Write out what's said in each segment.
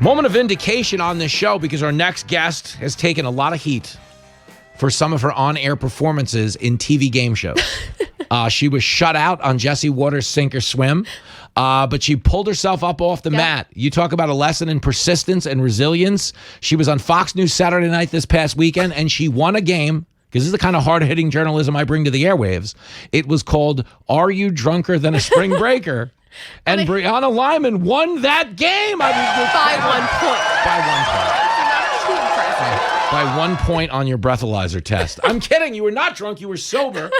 Moment of vindication on this show because our next guest has taken a lot of heat for some of her on-air performances in TV game shows. She was shut out on Jesse Waters' Sink or Swim, but she pulled herself up off the mat. You talk about a lesson in persistence and resilience. She was on Fox News Saturday night this past weekend, and she won a game, because this is the kind of hard-hitting journalism I bring to the airwaves. It was called Are You Drunker Than a Spring Breaker? And Brianna Lyman won that game. By 1 point. By 1 point on your breathalyzer test. I'm kidding. You were not drunk. You were sober.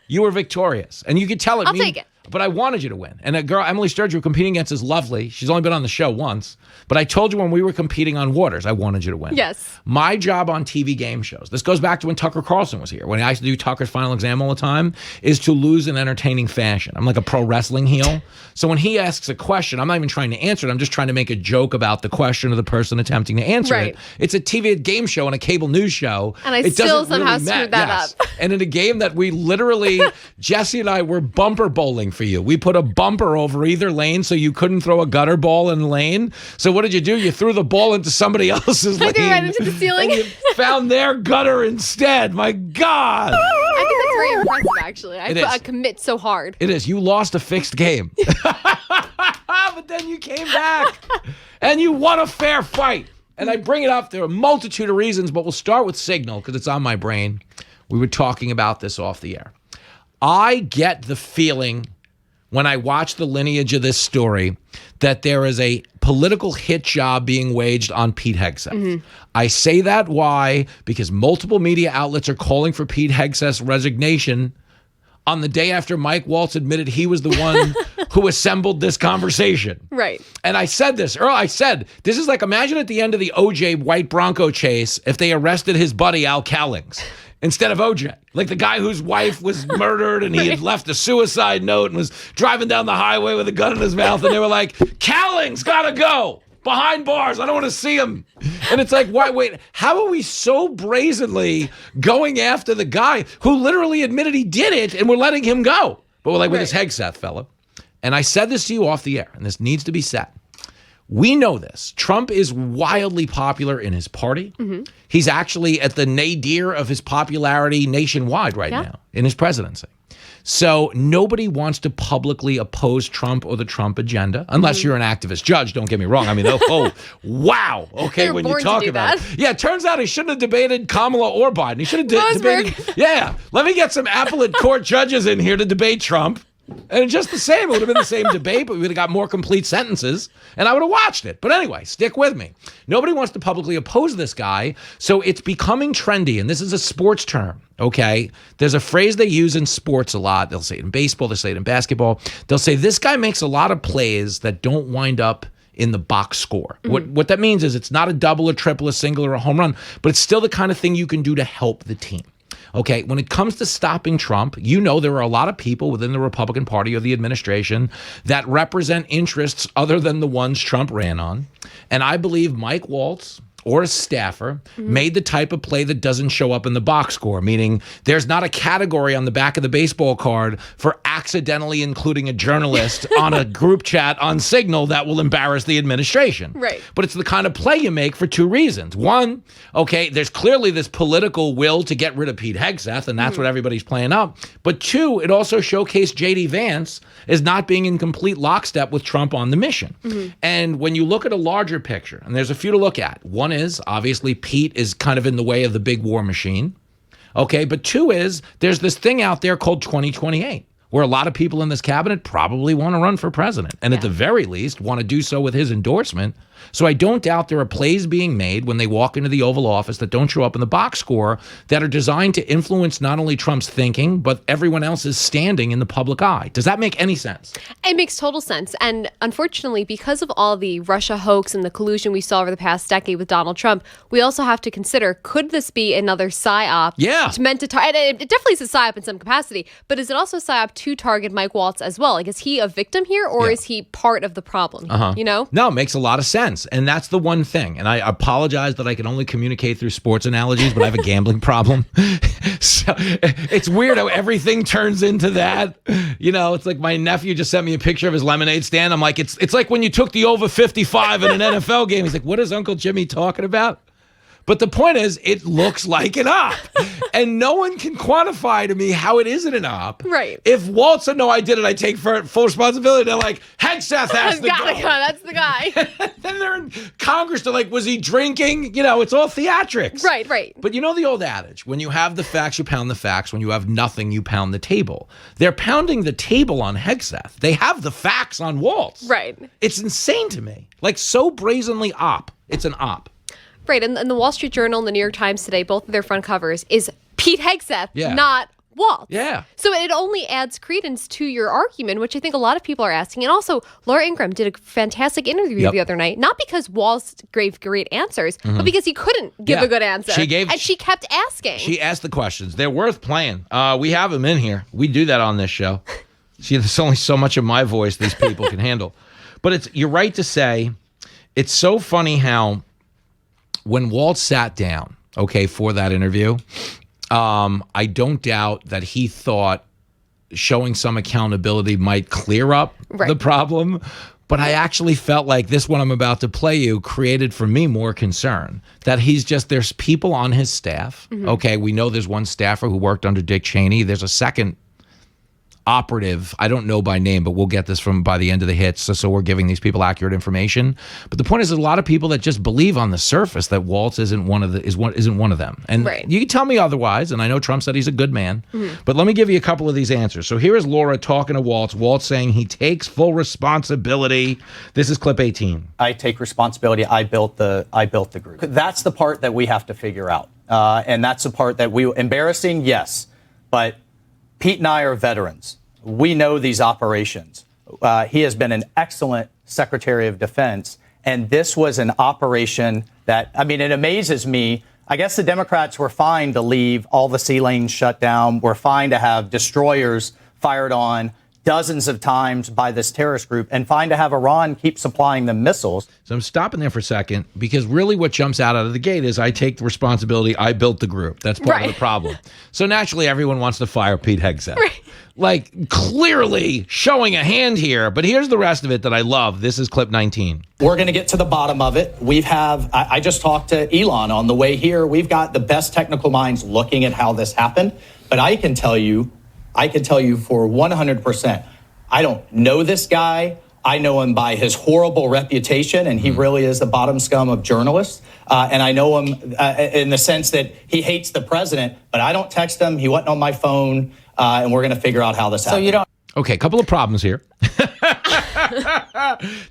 You were victorious. And you could tell it. I'll take it. But I wanted you to win. And a girl, Emily Sturgeon, you're competing against is lovely. She's only been on the show once. But I told you when we were competing on Waters, I wanted you to win. Yes. My job on TV game shows, this goes back to when Tucker Carlson was here, when I used to do Tucker's Final Exam all the time, is to lose in entertaining fashion. I'm like a pro wrestling heel. So when he asks a question, I'm not even trying to answer it. I'm just trying to make a joke about the question of the person attempting to answer it. It's a TV game show and a cable news show. And I still somehow screwed that up. And in a game that we literally, Jesse and I were bumper bowling for you. We put a bumper over either lane so you couldn't throw a gutter ball in the lane. So what did you do? You threw the ball into somebody else's lane. I threw it right into the ceiling. And you found their gutter instead. My God. I think that's very impressive, actually. I commit so hard. It is. You lost a fixed game. But then you came back and you won a fair fight. And I bring it up. There are a multitude of reasons, but we'll start with Signal because it's on my brain. We were talking about this off the air. I get the feeling when I watch the lineage of this story that there is a political hit job being waged on Pete Hegseth. Mm-hmm. I say that why? Because multiple media outlets are calling for Pete Hegseth's resignation on the day after Mike Waltz admitted he was the one who assembled this conversation. Right. And I said this earlier. I said, this is like, imagine at the end of the OJ white Bronco chase if they arrested his buddy Al Cowlings instead of OJ. Like the guy whose wife was murdered and he had left a suicide note and was driving down the highway with a gun in his mouth. And they were like, Cowlings gotta go behind bars. I don't want to see him. And it's like, wait, how are we so brazenly going after the guy who literally admitted he did it and we're letting him go? But we're like with this Hegseth fella. And I said this to you off the air, and this needs to be said. We know this. Trump is wildly popular in his party. Mm-hmm. He's actually at the nadir of his popularity nationwide right now in his presidency. So nobody wants to publicly oppose Trump or the Trump agenda, unless you're an activist judge. Don't get me wrong. I mean, wow. Okay, They're when born you talk to do about that. it. Yeah, it turns out he shouldn't have debated Kamala or Biden. He should have debated. Yeah, let me get some appellate court judges in here to debate Trump. And just the same, it would have been the same debate, but we would have got more complete sentences, and I would have watched it. But anyway, stick with me. Nobody wants to publicly oppose this guy, so it's becoming trendy, and this is a sports term, okay? There's a phrase they use in sports a lot. They'll say it in baseball, they'll say it in basketball. They'll say, this guy makes a lot of plays that don't wind up in the box score. Mm-hmm. What that means is it's not a double, a triple, a single, or a home run, but it's still the kind of thing you can do to help the team. Okay, when it comes to stopping Trump, you know there are a lot of people within the Republican Party or the administration that represent interests other than the ones Trump ran on. And I believe Mike Waltz or a staffer made the type of play that doesn't show up in the box score, meaning there's not a category on the back of the baseball card for accidentally including a journalist on a group chat on Signal that will embarrass the administration. Right. But it's the kind of play you make for two reasons. One, okay, there's clearly this political will to get rid of Pete Hegseth, and that's what everybody's playing up. But two, it also showcased J.D. Vance as not being in complete lockstep with Trump on the mission. And when you look at a larger picture, and there's a few to look at, one is, obviously, Pete is kind of in the way of the big war machine. Okay, but two is, there's this thing out there called 2028, where a lot of people in this cabinet probably want to run for president, and at the very least want to do so with his endorsement. So I don't doubt there are plays being made when they walk into the Oval Office that don't show up in the box score that are designed to influence not only Trump's thinking, but everyone else's standing in the public eye. Does that make any sense? It makes total sense. And unfortunately, because of all the Russia hoax and the collusion we saw over the past decade with Donald Trump, we also have to consider, could this be another psyop? Yeah. Meant to it definitely is a psyop in some capacity, but is it also a psyop to target Mike Waltz as well? Like, is he a victim here, or is he part of the problem? You know? No, it makes a lot of sense. sense. And that's the one thing. And I apologize that I can only communicate through sports analogies, but I have a gambling problem. So it's weird how everything turns into that. You know, it's like my nephew just sent me a picture of his lemonade stand. I'm like, it's like when you took the over 55 in an NFL game. He's like, what is Uncle Jimmy talking about? But the point is, it looks like an op. And no one can quantify to me how it isn't an op. Right. If Walt said, no, I did it, I take full responsibility. They're like, Hegseth has to go. That's the guy. Then they're in Congress. They're like, was he drinking? You know, it's all theatrics. Right. But you know the old adage, when you have the facts, you pound the facts. When you have nothing, you pound the table. They're pounding the table on Hegseth. They have the facts on Walt. Right. It's insane to me. Like, so brazenly op. It's an op. Right, and the Wall Street Journal and the New York Times today, both of their front covers, is Pete Hegseth, not Walt. Yeah. So it only adds credence to your argument, which I think a lot of people are asking. And also, Laura Ingraham did a fantastic interview the other night, not because Walt gave great answers, but because he couldn't give a good answer. She kept asking. She asked the questions. They're worth playing. We have them in here. We do that on this show. See, there's only so much of my voice these people can handle. But you're right to say, it's so funny how when Walt sat down, for that interview, I don't doubt that he thought showing some accountability might clear up the problem. But I actually felt like this one I'm about to play you created for me more concern. That there's people on his staff. We know there's one staffer who worked under Dick Cheney. There's a second operative, I don't know by name, but we'll get this by the end of the hits, so we're giving these people accurate information. But the point is, there's a lot of people that just believe on the surface that Waltz isn't one of them. And you can tell me otherwise, and I know Trump said he's a good man, but let me give you a couple of these answers. So here is Laura talking to Waltz saying he takes full responsibility. This is clip 18. I take responsibility. I built the group. That's the part that we have to figure out. And that's the part that embarrassing, yes, but Pete and I are veterans. We know these operations. He has been an excellent Secretary of Defense, and this was an operation that, it amazes me. I guess the Democrats were fine to leave all the sea lanes shut down. We're fine to have destroyers fired on dozens of times by this terrorist group, and fine to have Iran keep supplying them missiles. So I'm stopping there for a second, because really what jumps out of the gate is I take the responsibility. I built the group. That's part of the problem. So naturally, everyone wants to fire Pete Hegseth. Like, clearly showing a hand here. But here's the rest of it that I love. This is clip 19. We're going to get to the bottom of it. I just talked to Elon on the way here. We've got the best technical minds looking at how this happened. But I can tell you for 100%, I don't know this guy. I know him by his horrible reputation, and he really is the bottom scum of journalists. And I know him in the sense that he hates the president, but I don't text him. He wasn't on my phone, and we're going to figure out how this happened. So you don't. Okay, a couple of problems here.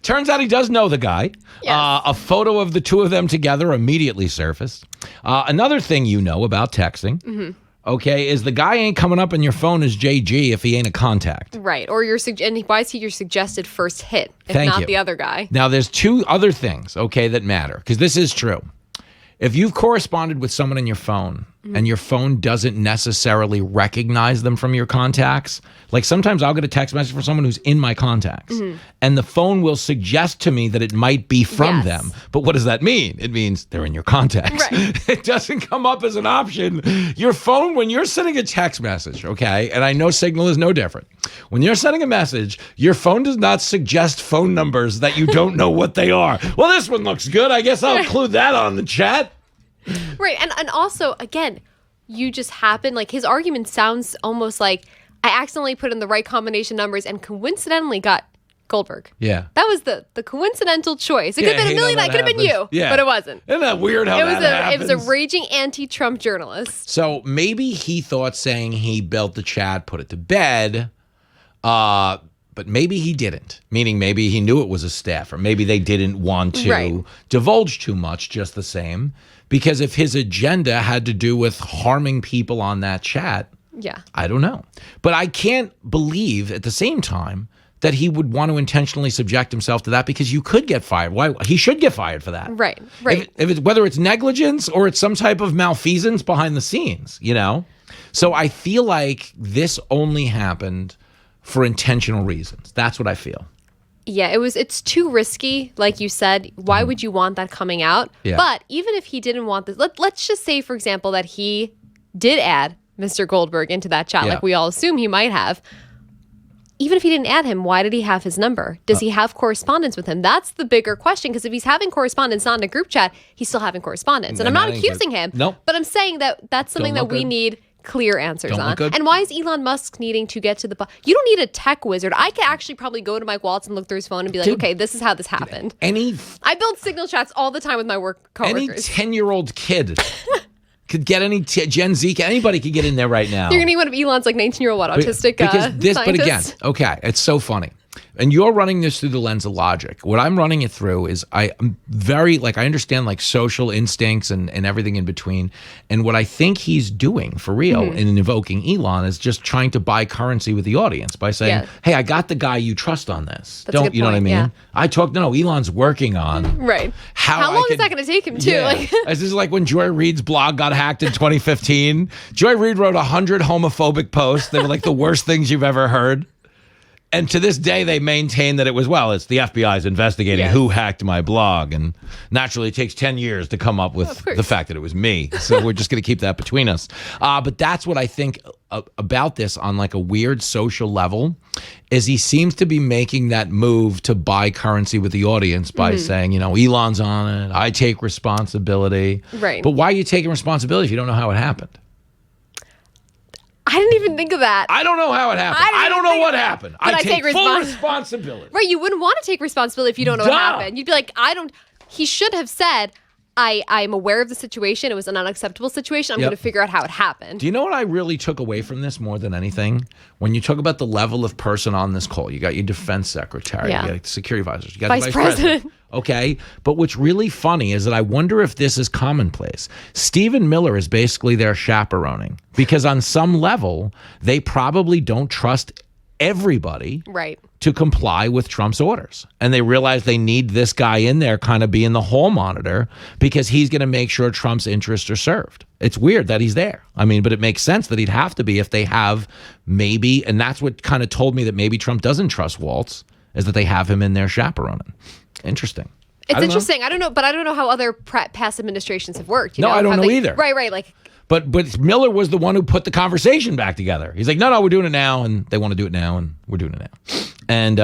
Turns out he does know the guy. Yes. A photo of the two of them together immediately surfaced. Another thing you know about texting. Is the guy ain't coming up on your phone as JG if he ain't a contact. Right. Or and why is he your suggested first hit if not the other guy? Now, there's two other things, that matter, because this is true. If you've corresponded with someone in your phone and your phone doesn't necessarily recognize them from your contacts, like sometimes I'll get a text message from someone who's in my contacts and the phone will suggest to me that it might be from them. But what does that mean? It means they're in your contacts. Right. It doesn't come up as an option. Your phone, when you're sending a text message, and I know Signal is no different. When you're sending a message, your phone does not suggest phone numbers that you don't know what they are. Well, this one looks good. I guess I'll include that on the chat. Right. And also, again, you just happen, like his argument sounds almost like I accidentally put in the right combination numbers and coincidentally got Goldberg. Yeah. That was the coincidental choice. It could have been a million, that could have been you, but it wasn't. Isn't that weird how that happens? It was a raging anti-Trump journalist. So maybe he thought saying he built the chat, put it to bed, but maybe he didn't, meaning maybe he knew it was a staffer. Maybe they didn't want to divulge too much, just the same. Because if his agenda had to do with harming people on that chat, I don't know. But I can't believe at the same time that he would want to intentionally subject himself to that, because you could get fired. Why? He should get fired for that. Right. Whether it's negligence or it's some type of malfeasance behind the scenes, So I feel like this only happened for intentional reasons. That's what I feel. Yeah, it's too risky, like you said. Why would you want that coming out? Yeah. But even if he didn't want this, let's just say, for example, that he did add Mr. Goldberg into that chat, like we all assume he might have. Even if he didn't add him, why did he have his number? Does he have correspondence with him? That's the bigger question, because if he's having correspondence not in a group chat, he's still having correspondence. And I'm not accusing him, but I'm saying that that's something that we need clear answers on. And why is Elon Musk needing to get to the you don't need a tech wizard. I could actually probably go to Mike Waltz and look through his phone and be like, okay, this is how this happened. I build signal chats all the time with my work coworkers. Any 10-year-old kid could get any Gen Z, anybody could get in there right now. You're gonna be one of Elon's like 19-year-old autistic scientists. But again, okay, it's so funny. And you're running this through the lens of logic. What I'm running it through is I'm very, I understand social instincts and everything in between. And what I think he's doing for real in invoking Elon is just trying to buy currency with the audience by saying, hey, I got the guy you trust on this. That's a good you know point, what I mean? yeah. I talked, no, Elon's working on how long is that going to take him too? Yeah. This is like when Joy Reid's blog got hacked in 2015. Joy Reid wrote 100 homophobic posts. They were like the worst things you've ever heard. And to this day, they maintain that it was, it's the FBI's investigating who hacked my blog. And naturally, it takes 10 years to come up with the fact that it was me. So we're just going to keep that between us. But that's what I think about this on a weird social level, is he seems to be making that move to buy currency with the audience by saying, Elon's on it. I take responsibility. Right. But why are you taking responsibility if you don't know how it happened? I didn't even think of that. I don't know how it happened. I don't know what happened. I take full responsibility. Right, you wouldn't want to take responsibility if you don't know what happened. You'd be like, he should have said, I'm aware of the situation. It was an unacceptable situation. I'm going to figure out how it happened. Do you know what I really took away from this more than anything? When you talk about the level of person on this call, you got your defense secretary, you got security advisors, you got the vice president. Okay, but what's really funny is that I wonder if this is commonplace. Stephen Miller is basically their chaperoning, because on some level, they probably don't trust everybody to comply with Trump's orders. And they realize they need this guy in there kind of being the hall monitor, because he's going to make sure Trump's interests are served. It's weird that he's there. I mean, but it makes sense that he'd have to be if they have maybe, and that's what kind of told me that maybe Trump doesn't trust Waltz, is that they have him in there chaperoning. Interesting. It's interesting. I don't know, but I don't know how other past administrations have worked. I don't know either. Right. But Miller was the one who put the conversation back together. He's like, no, we're doing it now, and they want to do it now, and we're doing it now. And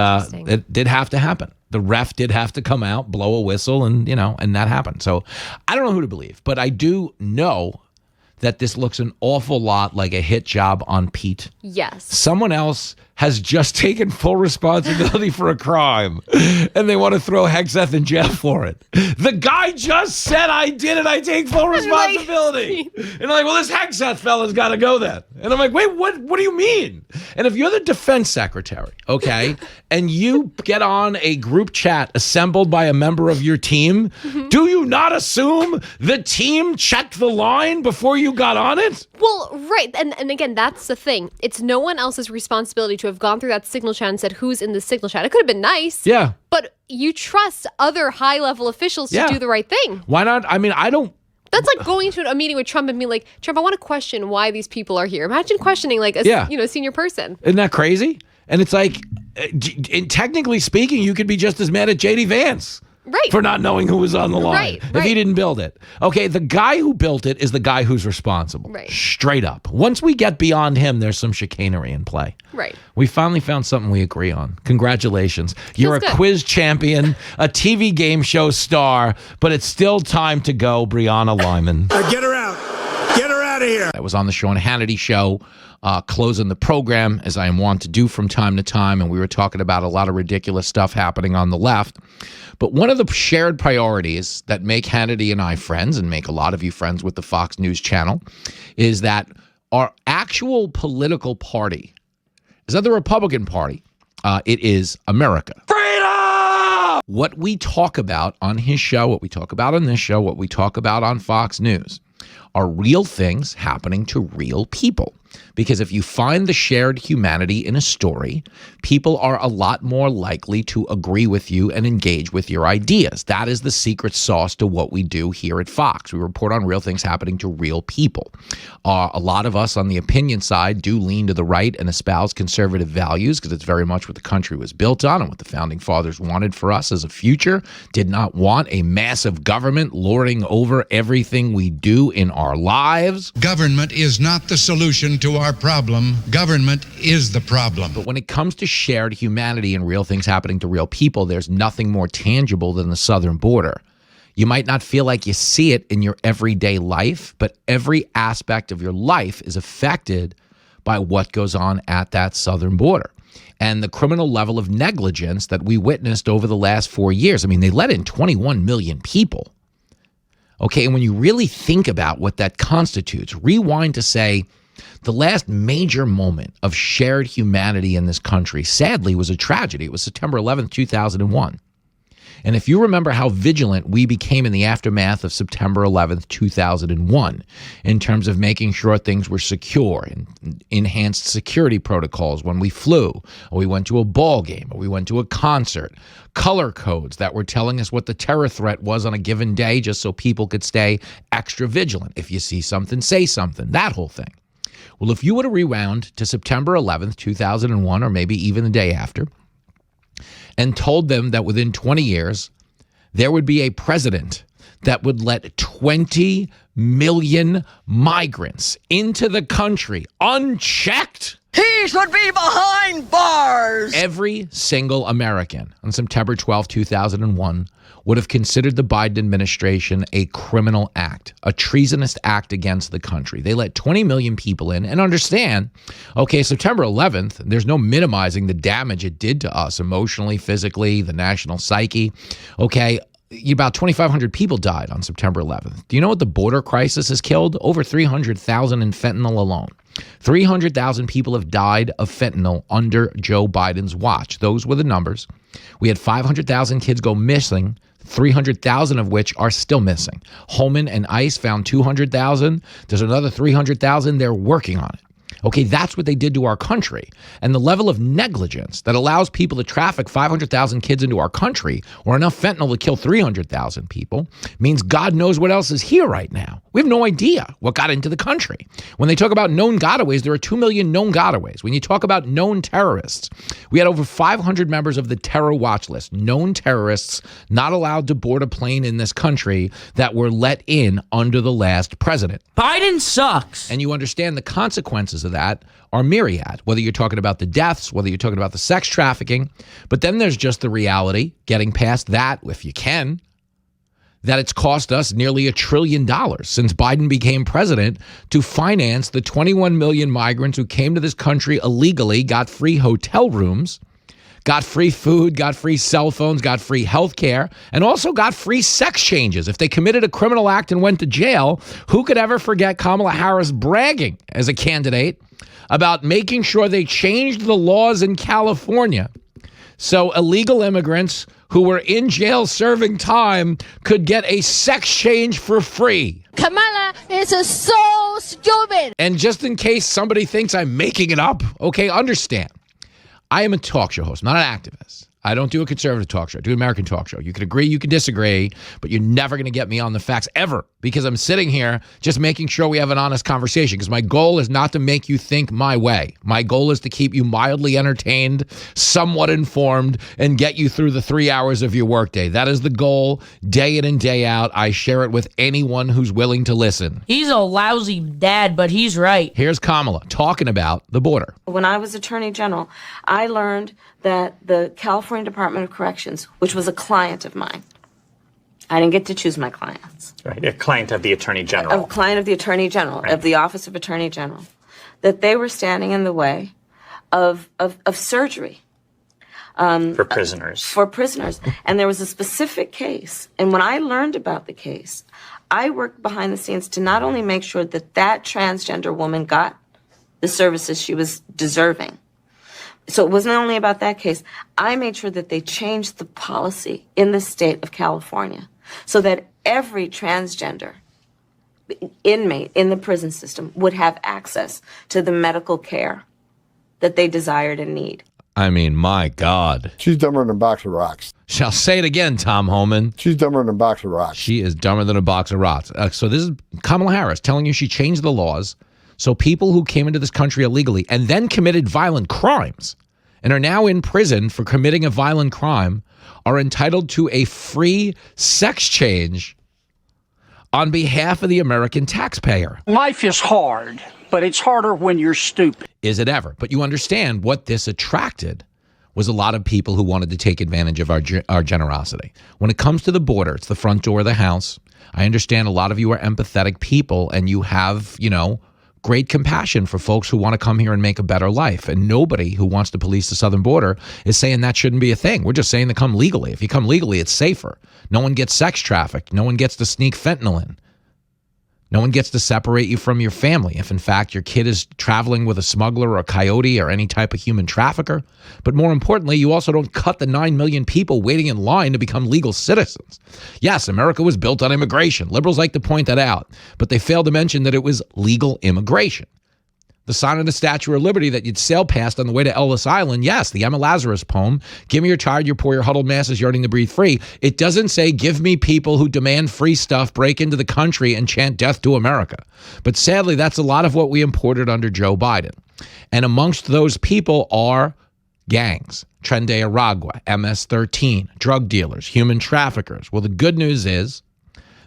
it did have to happen. The ref did have to come out, blow a whistle, and and that happened. So I don't know who to believe, but I do know that this looks an awful lot like a hit job on Pete. Yes. Someone else has just taken full responsibility for a crime, and they want to throw Hegseth in jail for it. The guy just said, I did it. I take full responsibility. And I'm like, well, this Hegseth fella's got to go then. And I'm like, wait, what do you mean? And if you're the defense secretary, okay, and you get on a group chat assembled by a member of your team, do you not assume the team checked the line before you got on it? Well, right. And again, that's the thing. It's no one else's responsibility to have gone through that signal chat and said, who's in the signal chat? It could have been nice. Yeah. But you trust other high-level officials to do the right thing. Why not? I mean, I don't. That's like going to a meeting with Trump and being like, Trump, I want to question why these people are here. Imagine questioning a senior person. Isn't that crazy? And it's like, technically speaking, you could be just as mad at J.D. Vance. Right. For not knowing who was on the line. If he didn't build it. Okay, the guy who built it is the guy who's responsible. Right. Straight up. Once we get beyond him, there's some chicanery in play. Right. We finally found something we agree on. Congratulations. You're a good. quiz champion, a TV game show star, but it's still time to go, Brianna Lyman. Get her out. Get her out of here. I was on the Sean Hannity show, closing the program, as I am wont to do from time to time, and we were talking about a lot of ridiculous stuff happening on the left. But one of the shared priorities that make Hannity and I friends, and make a lot of you friends with the Fox News channel, is that our actual political party is not the Republican Party. It is America. Freedom! What we talk about on his show, what we talk about on this show, what we talk about on Fox News are real things happening to real people. Because if you find the shared humanity in a story, people are a lot more likely to agree with you and engage with your ideas. That is the secret sauce to what we do here at Fox. We report on real things happening to real people. A lot of us on the opinion side do lean to the right and espouse conservative values because it's very much what the country was built on and what the founding fathers wanted for us as a future. Did not want a massive government lording over everything we do in our lives. Government is not the solution to our problem. Government is the problem. But when it comes to shared humanity and real things happening to real people, there's nothing more tangible than the southern border. You might not feel like you see it in your everyday life, but every aspect of your life is affected by what goes on at that southern border. And the criminal level of negligence that we witnessed over the last 4 years. I mean, they let in 21 million people. Okay, and when you really think about what that constitutes, rewind to say the last major moment of shared humanity in this country, sadly, was a tragedy. It was September 11th, 2001. And if you remember how vigilant we became in the aftermath of September 11th, 2001, in terms of making sure things were secure and enhanced security protocols when we flew, or we went to a ball game, or we went to a concert, color codes that were telling us what the terror threat was on a given day just so people could stay extra vigilant. If you see something, say something, that whole thing. Well, if you would have rewound to September 11th, 2001, or maybe even the day after, and told them that within 20 years, there would be a president that would let 20 million migrants into the country unchecked. He should be behind bars. Every single American on September 12, 2001 would have considered the Biden administration a criminal act, a treasonous act against the country. They let 20 million people in, and understand, okay, September 11th, there's no minimizing the damage it did to us emotionally, physically, the national psyche. Okay, about 2,500 people died on September 11th. Do you know what the border crisis has killed? Over 300,000 in fentanyl alone. 300,000 people have died of fentanyl under Joe Biden's watch. Those were the numbers. We had 500,000 kids go missing, 300,000 of which are still missing. Holman and ICE found 200,000. There's another 300,000. They're working on it. Okay, that's what they did to our country. And the level of negligence that allows people to traffic 500,000 kids into our country, or enough fentanyl to kill 300,000 people, means God knows what else is here right now. We have no idea what got into the country. When they talk about known gotaways, there are 2 million known gotaways. When you talk about known terrorists, we had over 500 members of the terror watch list, known terrorists not allowed to board a plane in this country that were let in under the last president. Biden sucks. And you understand the consequences of that are myriad, whether you're talking about the deaths, whether you're talking about the sex trafficking. But then there's just the reality, getting past that, if you can, that it's cost us nearly $1 trillion since Biden became president to finance the 21 million migrants who came to this country illegally, got free hotel rooms, got free food, got free cell phones, got free health care, and also got free sex changes. If they committed a criminal act and went to jail, who could ever forget Kamala Harris bragging as a candidate about making sure they changed the laws in California so illegal immigrants who were in jail serving time could get a sex change for free. Kamala is so stupid. And just in case somebody thinks I'm making it up, okay, understand. I am a talk show host, not an activist. I don't do a conservative talk show. I do an American talk show. You can agree, you can disagree, but you're never going to get me on the facts ever, because I'm sitting here just making sure we have an honest conversation, because my goal is not to make you think my way. My goal is to keep you mildly entertained, somewhat informed, and get you through the 3 hours of your workday. That is the goal, day in and day out. I share it with anyone who's willing to listen. He's a lousy dad, but he's right. Here's Kamala talking about the border. When I was Attorney General, I learned that the California Department of Corrections, which was a client of mine, I didn't get to choose my clients. Right, a client of the Attorney General. A client of the Attorney General, right. Of the Office of Attorney General, that they were standing in the way of surgery. For prisoners. For prisoners. And there was a specific case. And when I learned about the case, I worked behind the scenes to not only make sure that that transgender woman got the services she was deserving. So it wasn't only about that case. I made sure that they changed the policy in the state of California so that every transgender inmate in the prison system would have access to the medical care that they desired and need. I mean, my God. She's dumber than a box of rocks. Shall say it again, Tom Homan. She's dumber than a box of rocks. She is dumber than a box of rocks. So this is Kamala Harris telling you she changed the laws so people who came into this country illegally and then committed violent crimes and are now in prison for committing a violent crime are entitled to a free sex change on behalf of the American taxpayer. Life is hard, but it's harder when you're stupid. Is it ever? But you understand what this attracted was a lot of people who wanted to take advantage of our generosity. When it comes to the border, it's the front door of the house. I understand a lot of you are empathetic people and you have, great compassion for folks who want to come here and make a better life. And nobody who wants to police the southern border is saying that shouldn't be a thing. We're just saying to come legally. If you come legally, it's safer. No one gets sex trafficked. No one gets to sneak fentanyl in. No one gets to separate you from your family if, in fact, your kid is traveling with a smuggler or a coyote or any type of human trafficker. But more importantly, you also don't cut the 9 million people waiting in line to become legal citizens. Yes, America was built on immigration. Liberals like to point that out, but they fail to mention that it was legal immigration. The sign of the Statue of Liberty that you'd sail past on the way to Ellis Island, yes, the Emma Lazarus poem, give me your tired, your poor, your huddled masses yearning to breathe free. It doesn't say give me people who demand free stuff, break into the country, and chant death to America. But sadly, that's a lot of what we imported under Joe Biden. And amongst those people are gangs, Tren de Aragua, MS-13, drug dealers, human traffickers. Well, the good news is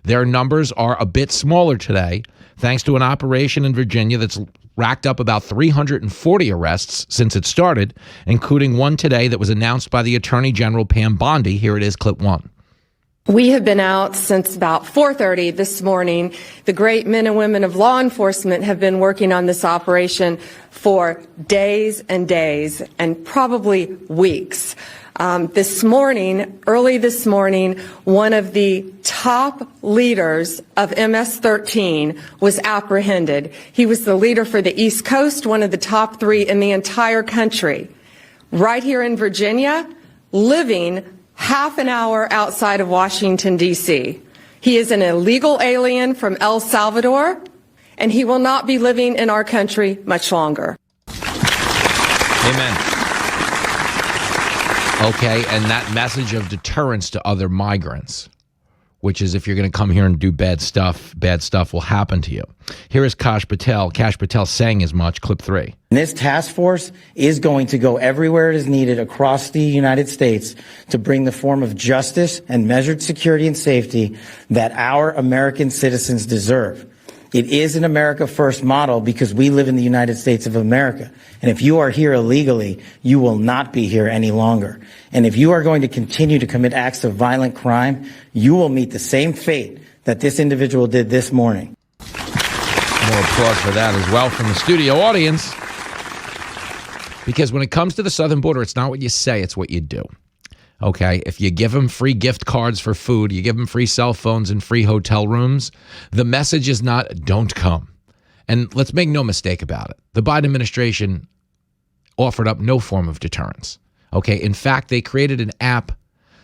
their numbers are a bit smaller today, thanks to an operation in Virginia that's racked up about 340 arrests since it started, including one today that was announced by the Attorney General, Pam Bondi. Here it is, clip one. We have been out since about 4:30 this morning. The great men and women of law enforcement have been working on this operation for days and probably weeks. Early this morning, one of the top leaders of MS-13 was apprehended. He was the leader for the East Coast, one of the top 3 in the entire country. Right here in Virginia, living half an hour outside of Washington, D.C. He is an illegal alien from El Salvador, and he will not be living in our country much longer. Amen. Okay, and that message of deterrence to other migrants, which is if you're going to come here and do bad stuff will happen to you. Here is Kash Patel. Kash Patel saying as much, clip 3. This task force is going to go everywhere it is needed across the United States to bring the form of justice and measured security and safety that our American citizens deserve. It is an America First model because we live in the United States of America. And if you are here illegally, you will not be here any longer. And if you are going to continue to commit acts of violent crime, you will meet the same fate that this individual did this morning. More applause for that as well from the studio audience. Because when it comes to the southern border, it's not what you say, it's what you do. Okay, if you give them free gift cards for food, you give them free cell phones and free hotel rooms, the message is not, don't come. And let's make no mistake about it. The Biden administration offered up no form of deterrence. Okay, in fact, they created an app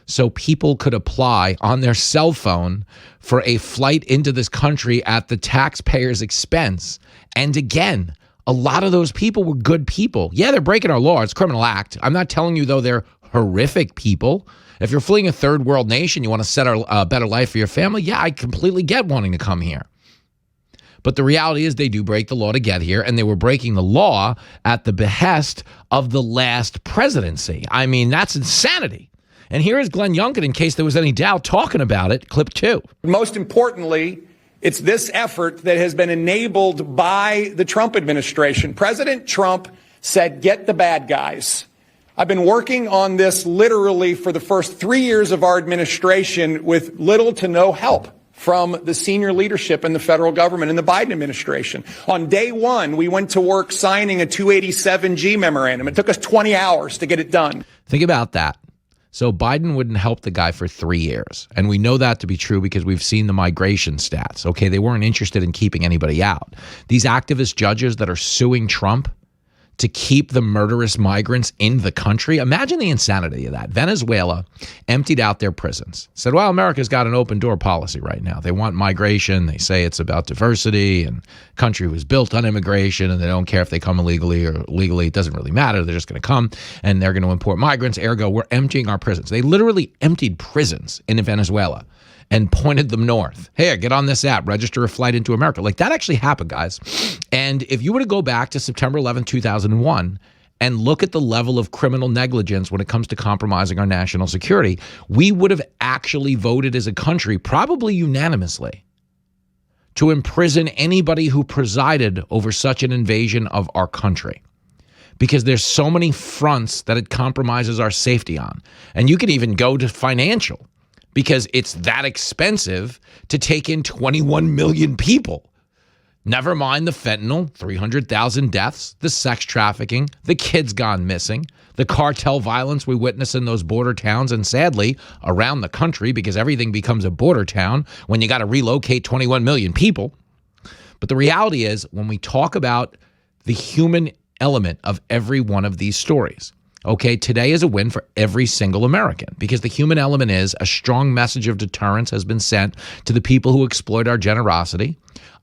so people could apply on their cell phone for a flight into this country at the taxpayer's expense. And again, a lot of those people were good people. Yeah, they're breaking our law. It's a criminal act. I'm not telling you, though, they're horrific people. If you're fleeing a third world nation, you want to set a better life for your family, yeah, I completely get wanting to come here. But the reality is they do break the law to get here, and they were breaking the law at the behest of the last presidency. I mean, that's insanity. And here is Glenn Youngkin, in case there was any doubt, talking about it. Clip 2. Most importantly, it's this effort that has been enabled by the Trump administration. President Trump said, get the bad guys. I've been working on this literally for the first 3 years of our administration with little to no help from the senior leadership in the federal government and the Biden administration. On day one, we went to work signing a 287G memorandum. It took us 20 hours to get it done. Think about that. So Biden wouldn't help the guy for 3 years. And we know that to be true because we've seen the migration stats. Okay, they weren't interested in keeping anybody out. These activist judges that are suing Trump to keep the murderous migrants in the country. Imagine the insanity of that. Venezuela emptied out their prisons. Said, well, America's got an open door policy right now. They want migration. They say it's about diversity, and country was built on immigration, and they don't care if they come illegally or legally. It doesn't really matter. They're just going to come, and they're going to import migrants. Ergo, we're emptying our prisons. They literally emptied prisons in Venezuela and pointed them north. Hey, get on this app, register a flight into America. Like, that actually happened, guys. And if you were to go back to September 11, 2001 and look at the level of criminal negligence when it comes to compromising our national security, we would have actually voted as a country, probably unanimously, to imprison anybody who presided over such an invasion of our country. Because there's so many fronts that it compromises our safety on. And you could even go to financial, because it's that expensive to take in 21 million people. Never mind the fentanyl, 300,000 deaths, the sex trafficking, the kids gone missing, the cartel violence we witness in those border towns, and sadly, around the country, because everything becomes a border town when you got to relocate 21 million people. But the reality is, when we talk about the human element of every one of these stories, okay, today is a win for every single American, because the human element is a strong message of deterrence has been sent to the people who exploit our generosity.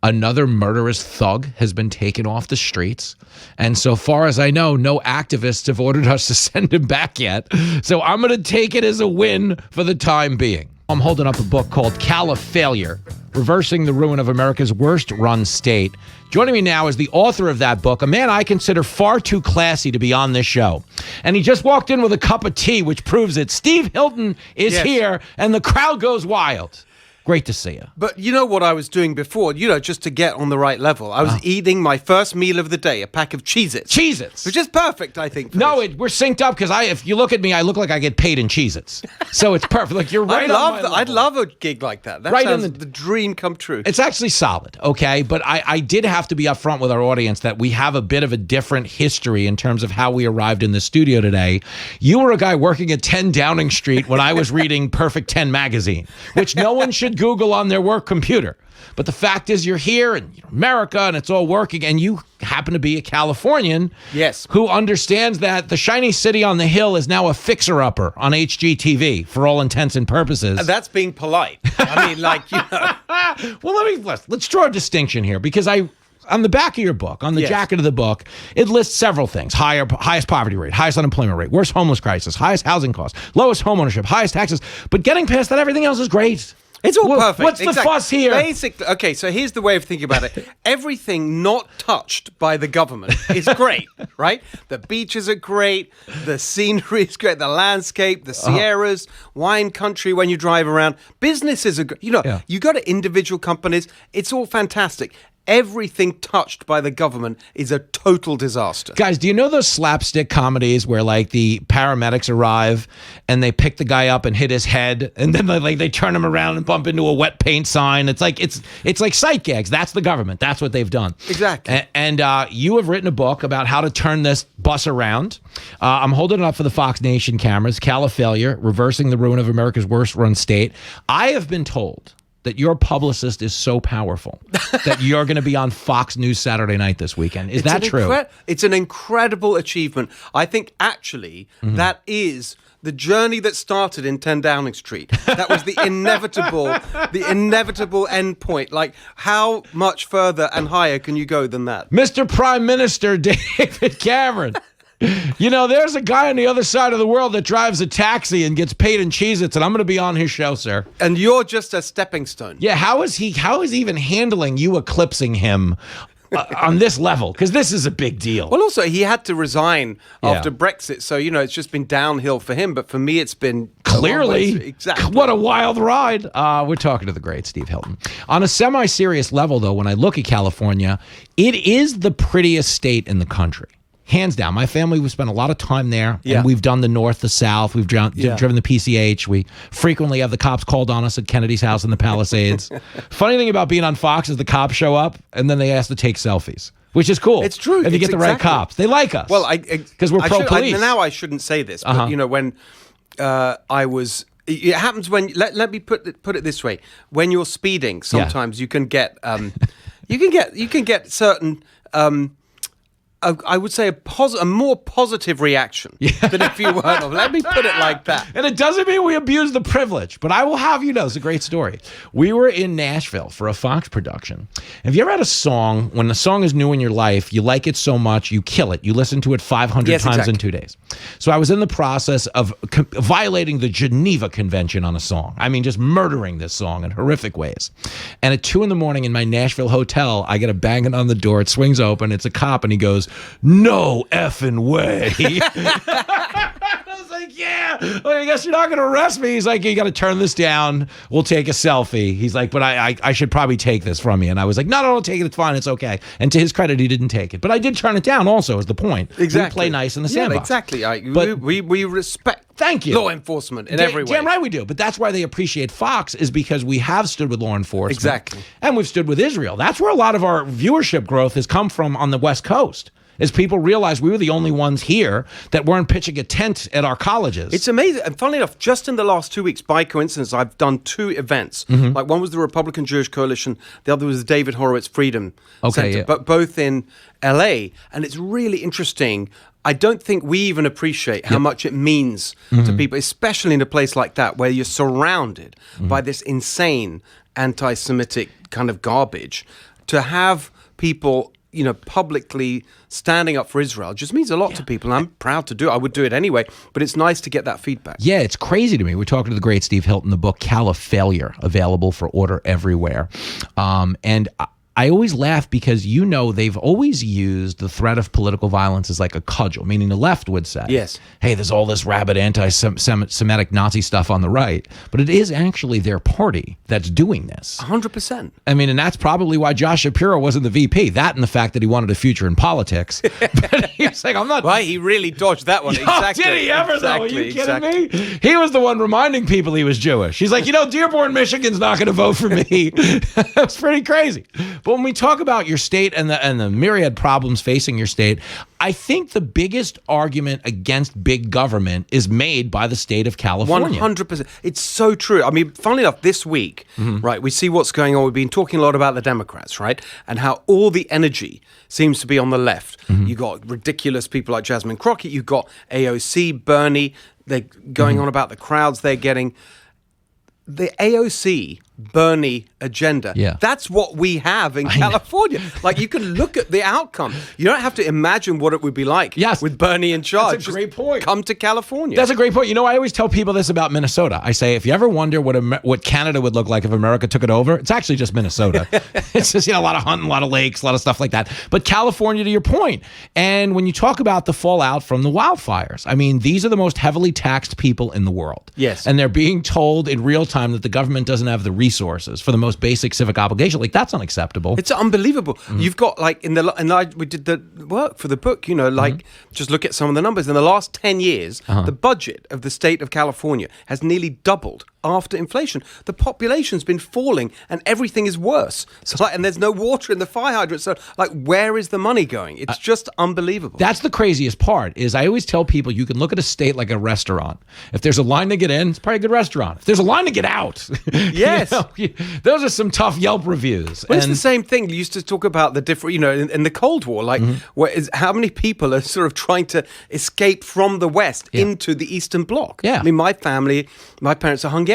Another murderous thug has been taken off the streets. And so far as I know, no activists have ordered us to send him back yet. So I'm going to take it as a win for the time being. I'm holding up a book called Califailure, Reversing the Ruin of America's Worst Run State. Joining me now is the author of that book, a man I consider far too classy to be on this show. And he just walked in with a cup of tea, which proves it. Steve Hilton is here, and the crowd goes wild. Great to see you. But you know what I was doing before, just to get on the right level? I was eating my first meal of the day, a pack of Cheez-Its. Cheez-Its. Which is perfect, I think. We're synced up, because if you look at me, I look like I get paid in Cheez-Its. So it's perfect. Like, you're right on my level. I'd love a gig like that. That sounds the dream come true. It's actually solid, okay? But I did have to be upfront with our audience that we have a bit of a different history in terms of how we arrived in the studio today. You were a guy working at 10 Downing Street when I was reading Perfect 10 magazine, which no one should Google on their work computer. But the fact is, you're here and you're America and it's all working, and you happen to be a Californian who understands that the shiny city on the hill is now a fixer-upper on HGTV for all intents and purposes. And that's being polite. I mean, Well, let's draw a distinction here, because on the back of your book, on the jacket of the book, it lists several things. Highest poverty rate, highest unemployment rate, worst homeless crisis, highest housing costs, lowest homeownership, highest taxes. But getting past that, everything else is great. It's all perfect. What's the fuss here? Basically, okay, so here's the way of thinking about it. Everything not touched by the government is great, right? The beaches are great, the scenery is great, the landscape, the Sierras, wine country when you drive around. Businesses are great. You got individual companies. It's all fantastic. Everything touched by the government is a total disaster. Guys, do you know those slapstick comedies where, like, the paramedics arrive and they pick the guy up and hit his head, and then they turn him around and bump into a wet paint sign? It's like sight gags. That's the government. That's what they've done. Exactly. And you have written a book about how to turn this bus around. I'm holding it up for the Fox Nation cameras. Califailure, Reversing the Ruin of America's Worst Run State. I have been told that your publicist is so powerful that you're going to be on Fox News Saturday night this weekend. Is that true? It's an incredible achievement. I think, actually, that is the journey that started in 10 Downing Street. That was the inevitable end point. Like, how much further and higher can you go than that? Mr. Prime Minister David Cameron. There's a guy on the other side of the world that drives a taxi and gets paid in Cheez-Its, and I'm going to be on his show, sir. And you're just a stepping stone. Yeah, how is he even handling you eclipsing him on this level? Because this is a big deal. Well, also, he had to resign after Brexit, so, it's just been downhill for him, but for me, it's been... Clearly. Exactly. What a wild ride. We're talking to the great Steve Hilton. On a semi-serious level, though, when I look at California, it is the prettiest state in the country. Hands down. My family, we spent a lot of time there, and we've done the North, the South. We've driven the PCH. We frequently have the cops called on us at Kennedy's house in the Palisades. Funny thing about being on Fox is the cops show up, and then they ask to take selfies, which is cool. It's true. If you get the right cops. They like us. Well, because we're pro-police. Now I shouldn't say this, but, when I was... It happens when... Let me put it this way. When you're speeding, sometimes you can get... you can get certain... I would say a more positive reaction than if you weren't. Let me put it like that. And it doesn't mean we abuse the privilege, but I will have you know, it's a great story. We were in Nashville for a Fox production. Have you ever had a song, when the song is new in your life, you like it so much, you kill it. You listen to it 500 times in 2 days. So I was in the process of violating the Geneva Convention on a song. I mean, just murdering this song in horrific ways. And at 2 a.m. in my Nashville hotel, I get a banging on the door. It swings open. It's a cop, and he goes, "No effing way." I was like, yeah. Well, I guess you're not going to arrest me. He's like, you got to turn this down. We'll take a selfie. He's like, but I should probably take this from you. And I was like, no, don't take it. It's fine. It's okay. And to his credit, he didn't take it. But I did turn it down also, is the point. Exactly. We play nice in the sandbox. Exactly. We respect law enforcement in every way. Damn right we do. But that's why they appreciate Fox, is because we have stood with law enforcement. Exactly. And we've stood with Israel. That's where a lot of our viewership growth has come from on the West Coast. As people realize we were the only ones here that weren't pitching a tent at our colleges. It's amazing. And funnily enough, just in the last 2 weeks, by coincidence, I've done 2 events. Like one was the Republican Jewish Coalition, the other was the David Horowitz Freedom Center, but both in LA. And it's really interesting. I don't think we even appreciate how much it means to people, especially in a place like that where you're surrounded by this insane anti-Semitic kind of garbage. To have people, you know, publicly standing up for Israel just means a lot to people. And I'm proud to do it. I would do it anyway, but it's nice to get that feedback. Yeah, it's crazy to me. We're talking to the great Steve Hilton, the book Cal of Failure, available for order everywhere. And I always laugh because, you know, they've always used the threat of political violence as like a cudgel, meaning the left would say, yes, hey, there's all this rabid anti-Semitic Nazi stuff on the right. But it is actually their party that's doing this. 100%. I mean, and that's probably why Josh Shapiro wasn't the VP. That and the fact that he wanted a future in politics. But he was like, I'm not. Right, he really dodged that one. Exactly. Did he ever, though? Are you kidding me? He was the one reminding people he was Jewish. He's like, you know, Dearborn, Michigan's not going to vote for me. That's pretty crazy. But when we talk about your state and the myriad problems facing your state, I think the biggest argument against big government is made by the state of California. 100%. It's so true. I mean, funnily enough, this week, right, we see what's going on. We've been talking a lot about the Democrats, right, and how all the energy seems to be on the left. You got ridiculous people like Jasmine Crockett. You got AOC, Bernie. They're going on about the crowds they're getting. The AOC Bernie agenda. Yeah. That's what we have in California. Like, you can look at the outcome. You don't have to imagine what it would be like with Bernie in charge. That's a great point. Come to California. That's a great point. You know, I always tell people this about Minnesota. I say, if you ever wonder what Canada would look like if America took it over, it's actually just Minnesota. It's just, you know, a lot of hunting, a lot of lakes, a lot of stuff like that. But California, to your point. And when you talk about the fallout from the wildfires, I mean, these are the most heavily taxed people in the world. Yes. And they're being told in real time that the government doesn't have the resources for the most basic civic obligation. Like, that's unacceptable. It's unbelievable. You've got, like, we did the work for the book, you know, like, just look at some of the numbers. In the last 10 years, the budget of the state of California has nearly doubled after inflation. The population's been falling and everything is worse. So, like, and there's no water in the fire hydrants. So, like, where is the money going? It's just unbelievable. That's the craziest part. Is I always tell people, you can look at a state like a restaurant. If there's a line to get in, it's probably a good restaurant. If there's a line to get out, yes, you know, those are some tough Yelp reviews. Well, it's the same thing. You used to talk about the different, you know, in the Cold War, like, how many people are sort of trying to escape from the West into the Eastern Bloc. Yeah. I mean, my parents are Hungarian.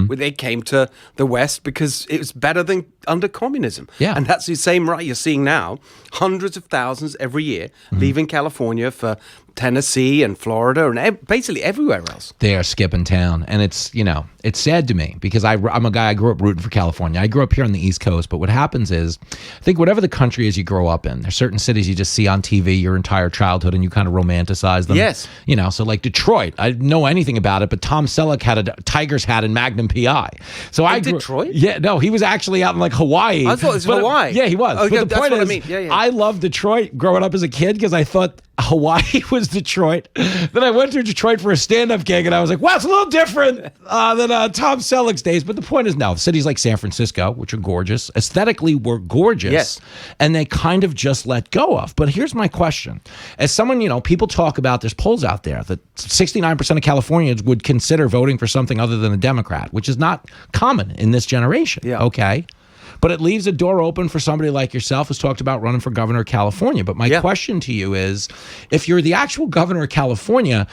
They came to the West because it was better than under communism. Yeah. And that's the same right you're seeing now. Hundreds of thousands every year leaving California for Tennessee and Florida and basically everywhere else. They are skipping town. And it's, you know, it's sad to me because I'm a guy, I grew up rooting for California. I grew up here on the East Coast, but what happens is, I think whatever the country is you grow up in, there's certain cities you just see on TV your entire childhood and you kind of romanticize them. Yes. You know, so like Detroit, I didn't know anything about it, but Tom Selleck had a Tiger's hat in Magnum P.I. So Detroit? Yeah, no, he was actually out in like Hawaii. I thought it was Hawaii. Yeah, he was. Oh, but yeah, the that's point what is, I mean. Yeah. I loved Detroit growing up as a kid because I thought Hawaii was Detroit. Then I went to Detroit for a stand-up gig, and I was like, wow, it's a little different than Tom Selleck's days. But the point is, now, cities like San Francisco, which are gorgeous, aesthetically were gorgeous, yes, and they kind of just let go of. But here's my question. As someone, you know, people talk about, there's polls out there that 69% of Californians would consider voting for something other than a Democrat, which is not common in this generation, okay? But it leaves a door open for somebody like yourself who's talked about running for governor of California. But my question to you is, if you're the actual governor of California,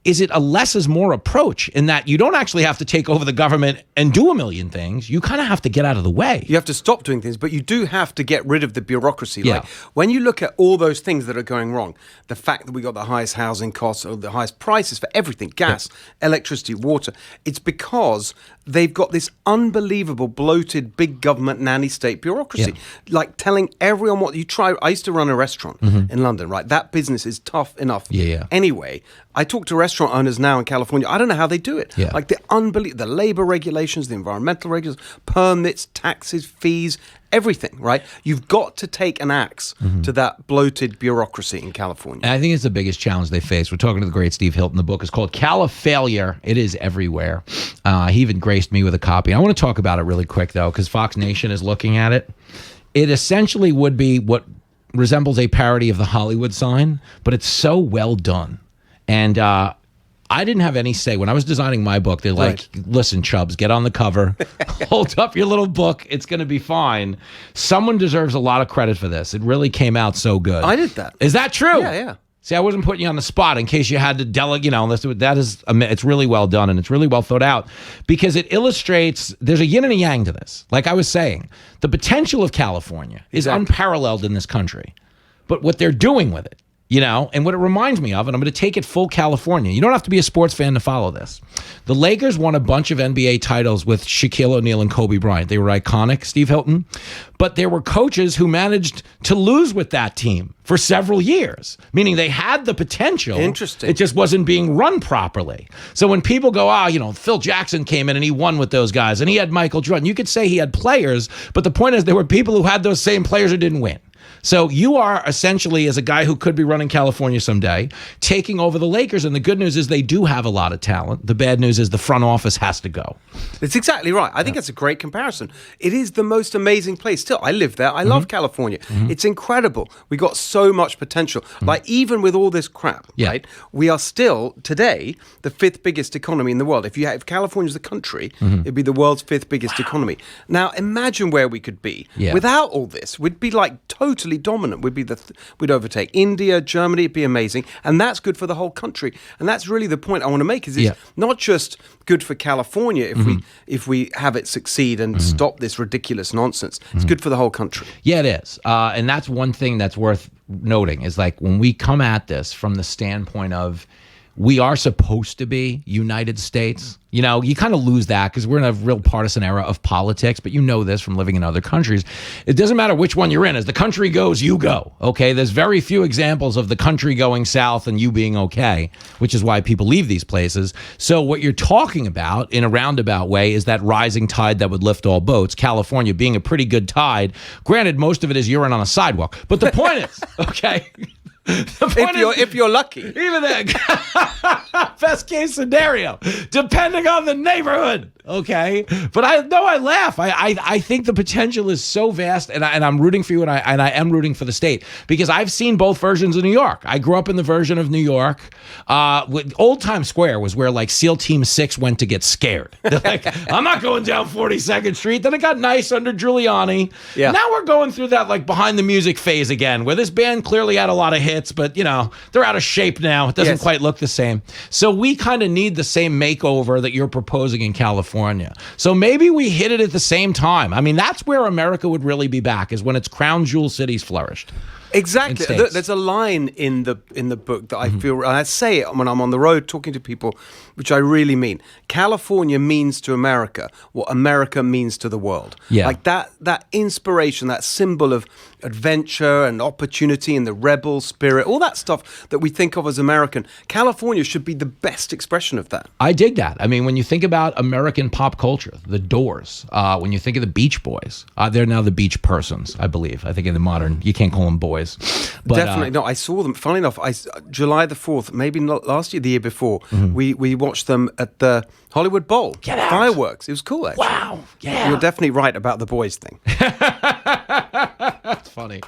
is it a less is more approach in that you don't actually have to take over the government and do a million things? You kind of have to get out of the way. You have to stop doing things, but you do have to get rid of the bureaucracy. Like when you look at all those things that are going wrong, the fact that we got the highest housing costs or the highest prices for everything, gas, electricity, water, it's because they've got this unbelievable bloated big government nanny state bureaucracy, like telling everyone what you try. I used to run a restaurant in London, right? That business is tough enough. Anyway, I talk to restaurant owners now in California. I don't know how they do it. Like the labor regulations, the environmental regulations, permits, taxes, fees, everything, right? You've got to take an axe to that bloated bureaucracy in California. And I think it's the biggest challenge they face. We're talking to the great Steve Hilton. The book is called Califailure. It is everywhere. He even graced me with a copy. I want to talk about it really quick, though, because Fox Nation is looking at it. It essentially would be what resembles a parody of the Hollywood sign, but it's so well done. And I didn't have any say. When I was designing my book, they're like, listen, Chubbs, get on the cover. Hold up your little book. It's going to be fine. Someone deserves a lot of credit for this. It really came out so good. I did that. Is that true? Yeah. See, I wasn't putting you on the spot in case you had to delegate, it's really well done and it's really well thought out because it illustrates there's a yin and a yang to this. Like I was saying, the potential of California is unparalleled in this country, but what they're doing with it, and what it reminds me of, and I'm going to take it full California. You don't have to be a sports fan to follow this. The Lakers won a bunch of NBA titles with Shaquille O'Neal and Kobe Bryant. They were iconic, Steve Hilton. But there were coaches who managed to lose with that team for several years, meaning they had the potential. Interesting. It just wasn't being run properly. So when people go, Phil Jackson came in and he won with those guys, and he had Michael Jordan. You could say he had players, but the point is there were people who had those same players who didn't win. So you are essentially, as a guy who could be running California someday, taking over the Lakers. And the good news is they do have a lot of talent. The bad news is the front office has to go. It's exactly right. I think it's a great comparison. It is the most amazing place. Still, I live there. I love California. It's incredible. We got so much potential. Like even with all this crap, right? We are still today the 5th biggest economy in the world. If California's the country, it'd be the world's 5th biggest economy. Now imagine where we could be without all this. We'd be like totally dominant. We'd overtake India, Germany. It'd be amazing, and that's good for the whole country. And that's really the point I want to make. Is it's not just good for California if we have it succeed and stop this ridiculous nonsense. It's good for the whole country. Yeah, it is, and that's one thing that's worth noting is like when we come at this from the standpoint of we are supposed to be United States. You kind of lose that because we're in a real partisan era of politics, but this from living in other countries. It doesn't matter which one you're in. As the country goes, you go, okay? There's very few examples of the country going south and you being okay, which is why people leave these places. So what you're talking about in a roundabout way is that rising tide that would lift all boats, California being a pretty good tide. Granted, most of it is urine on a sidewalk, but the point is, okay? If you're lucky. Even that best case scenario, depending on the neighborhood. Okay. But I laugh. I think the potential is so vast, and I'm rooting for you, and I am rooting for the state because I've seen both versions of New York. I grew up in the version of New York. Old Times Square was where like SEAL Team 6 went to get scared. They're like, I'm not going down 42nd Street. Then it got nice under Giuliani. Yeah. Now we're going through that like behind the music phase again, where this band clearly had a lot of hits, but they're out of shape now. It doesn't quite look the same. So we kind of need the same makeover that you're proposing in California. So maybe we hit it at the same time. I mean, that's where America would really be back, is when its crown jewel cities flourished. Exactly. There's a line in the book that I feel, and I say it when I'm on the road talking to people, which I really mean. California means to America what America means to the world. Yeah. Like that inspiration, that symbol of adventure and opportunity and the rebel spirit, all that stuff that we think of as American. California should be the best expression of that. I dig that. I mean, when you think about American pop culture, the Doors, when you think of the Beach Boys, they're now the Beach Persons, I believe. I think in the modern, you can't call them boys. But, definitely. No, I saw them. Funny enough, July the 4th, maybe not last year, the year before, we watched them at the Hollywood Bowl. Get out. Fireworks. It was cool, actually. Wow. Yeah. You're definitely right about the boys thing. That's funny.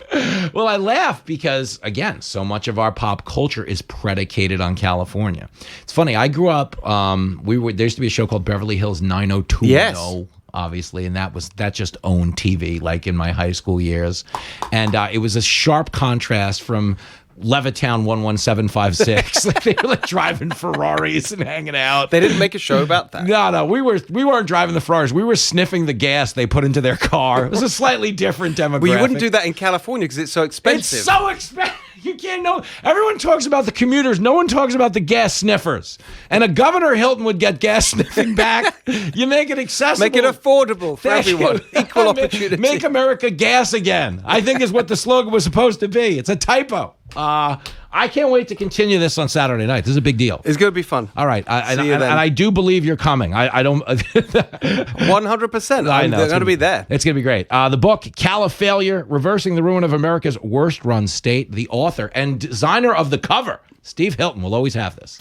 Well, I laugh because, again, so much of our pop culture is predicated on California. It's funny. I grew up, there used to be a show called Beverly Hills 90210. Yes. obviously, and that just owned TV, like in my high school years. And it was a sharp contrast from Levittown 11756. Like they were like driving Ferraris and hanging out. They didn't make a show about that. No, we weren't driving the Ferraris. We were sniffing the gas they put into their car. It was a slightly different demographic. Well, you wouldn't do that in California because it's so expensive. It's so expensive. You can't know. Everyone talks about the commuters. No one talks about the gas sniffers. And a Governor Hilton would get gas sniffing back. You make it accessible. Make it affordable for everyone. Equal opportunity. Make America gas again, I think is what the slogan was supposed to be. It's a typo. I can't wait to continue this on Saturday night. This is a big deal. It's going to be fun. All right. And I do believe you're coming. I don't. 100%. I'm going to be there. It's going to be great. The book, Califailure, Reversing the Ruin of America's Worst Run State. The author and designer of the cover, Steve Hilton, will always have this.